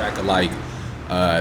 track of like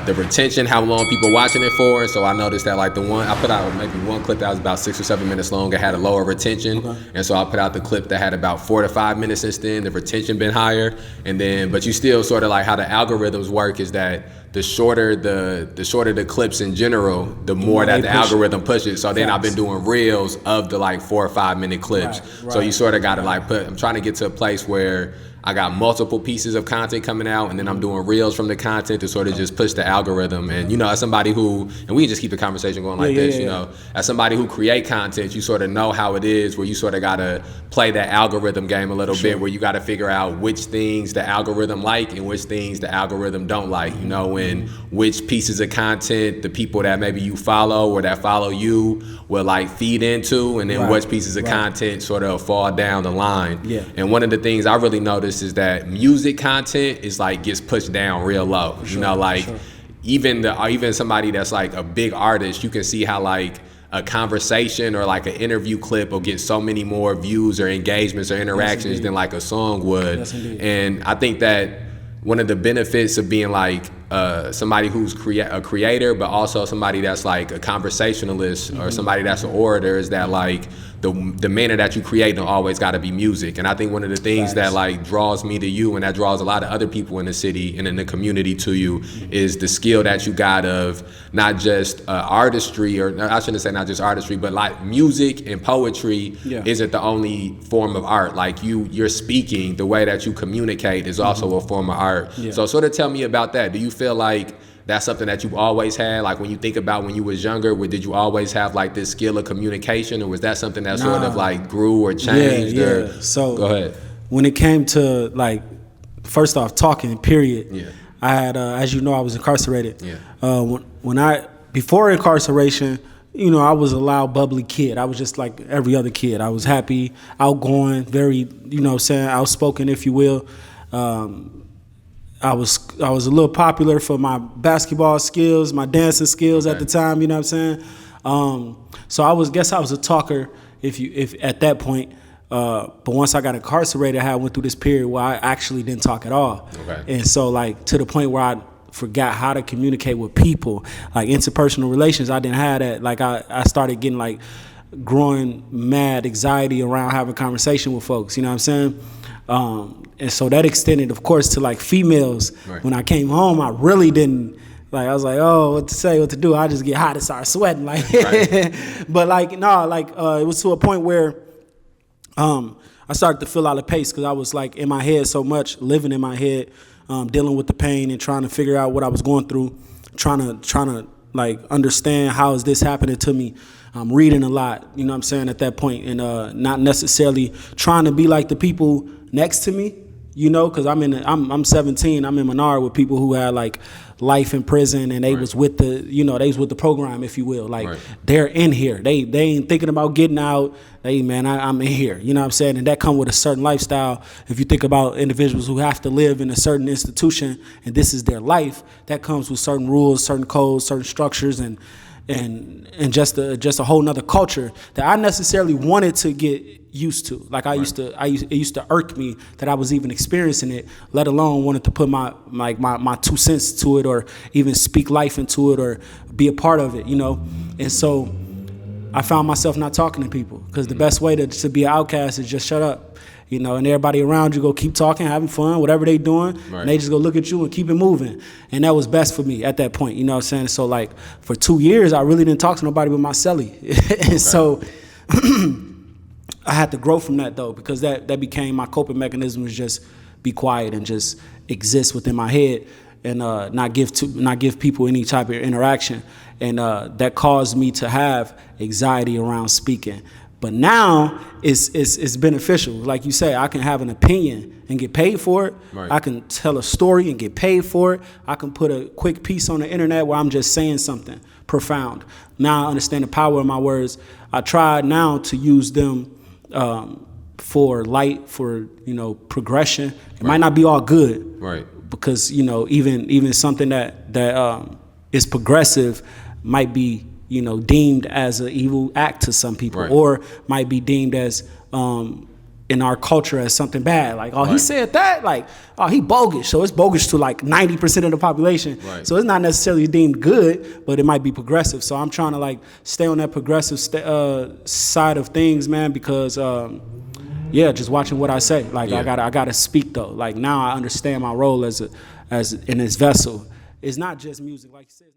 the retention, how long people watching it for. So I noticed that like the one I put out maybe one clip that was about 6 or 7 minutes long, it had a lower retention. And so I put out the clip that had about 4 to 5 minutes since then. The retention been higher, and then but you still sort of like how the algorithms work is that the shorter the clips in general, the more that the algorithm pushes. So then I've been doing reels of the like 4 or 5 minute clips. So you sort of got to like I'm trying to get to a place where I got multiple pieces of content coming out, and then I'm doing reels from the content to sort of just push the algorithm. And you know, as somebody who, and we can just keep the conversation going like this, you know, as somebody who create content, you sort of know how it is where you sort of got to play that algorithm game a little bit, where you got to figure out which things the algorithm like and which things the algorithm don't like, you know, and which pieces of content the people that maybe you follow or that follow you will like feed into, and then which pieces of content sort of fall down the line. And one of the things I really noticed is that music content is like gets pushed down real low. You know, like even somebody that's like a big artist, you can see how like a conversation or like an interview clip will get so many more views or engagements or interactions than like a song would. And I think that one of the benefits of being like somebody who's a creator, but also somebody that's like a conversationalist or somebody that's an orator, is that like the manner that you create don't always got to be music. And I think one of the things that like draws me to you, and that draws a lot of other people in the city and in the community to you, is the skill that you got of not just artistry, or I shouldn't say not just artistry, but like music and poetry isn't the only form of art. Like you're speaking, the way that you communicate is also a form of art. So sort of tell me about that. Do you feel like that's something that you've always had? Like when you think about when you was younger, did you always have like this skill of communication, or was that something that sort of like grew or changed? So go ahead. When it came to like, first off, talking, period, I had, as you know, I was incarcerated. Before incarceration, you know, I was a loud, bubbly kid. I was just like every other kid. I was happy, outgoing, very, you know what I'm saying, outspoken, if you will. I was a little popular for my basketball skills, my dancing skills at the time, you know what I'm saying? So I was a talker if at that point. But once I got incarcerated, I went through this period where I actually didn't talk at all. And so like to the point where I forgot how to communicate with people, like interpersonal relations. I didn't have that. Like I started getting like growing mad anxiety around having conversation with folks, you know what I'm saying? And so that extended, of course, to like females. When I came home, I really didn't, like, I was like, oh, what to say, what to do. I just get hot and start sweating. Like, but like, no, like, it was to a point where I started to feel out of pace, because I was like in my head so much, living in my head, dealing with the pain and trying to figure out what I was going through, trying to like understand how is this happening to me. I'm reading a lot, you know what I'm saying, at that point, and not necessarily trying to be like the people next to me, you know, because I'm 17, I'm in Menard with people who had like life in prison, and they was with the, you know, they was with the program, if you will, like they're in here, they ain't thinking about getting out. I'm in here, you know what I'm saying, and that come with a certain lifestyle. If you think about individuals who have to live in a certain institution and this is their life, that comes with certain rules, certain codes, certain structures, and just a whole nother culture that I necessarily wanted to get used to. Like it used to irk me that I was even experiencing it, let alone wanted to put my 2 cents to it, or even speak life into it, or be a part of it, you know. And so I found myself not talking to people, because the best way to be an outcast is just shut up. You know, and everybody around you go keep talking, having fun, whatever they doing, and they just go look at you and keep it moving. And that was best for me at that point, you know what I'm saying? So like for 2 years, I really didn't talk to nobody but my celly. And so I had to grow from that though, because that became my coping mechanism, was just be quiet and just exist within my head, and not give people any type of interaction. And that caused me to have anxiety around speaking. But now it's beneficial. Like you say, I can have an opinion and get paid for it. I can tell a story and get paid for it. I can put a quick piece on the internet where I'm just saying something profound. Now I understand the power of my words. I try now to use them for light, for, you know, progression. It might not be all good, because, you know, even something that is progressive might be, you know, deemed as an evil act to some people, or might be deemed as in our culture as something bad. Like, oh, he Right. said that? Like, oh, he bogus. So it's bogus to like 90% of the population. Right. So it's not necessarily deemed good, but it might be progressive. So I'm trying to like stay on that progressive side of things, man, because yeah, just watching what I say. Like Yeah. I gotta speak though. Like now I understand my role as in this vessel. It's not just music, like you said.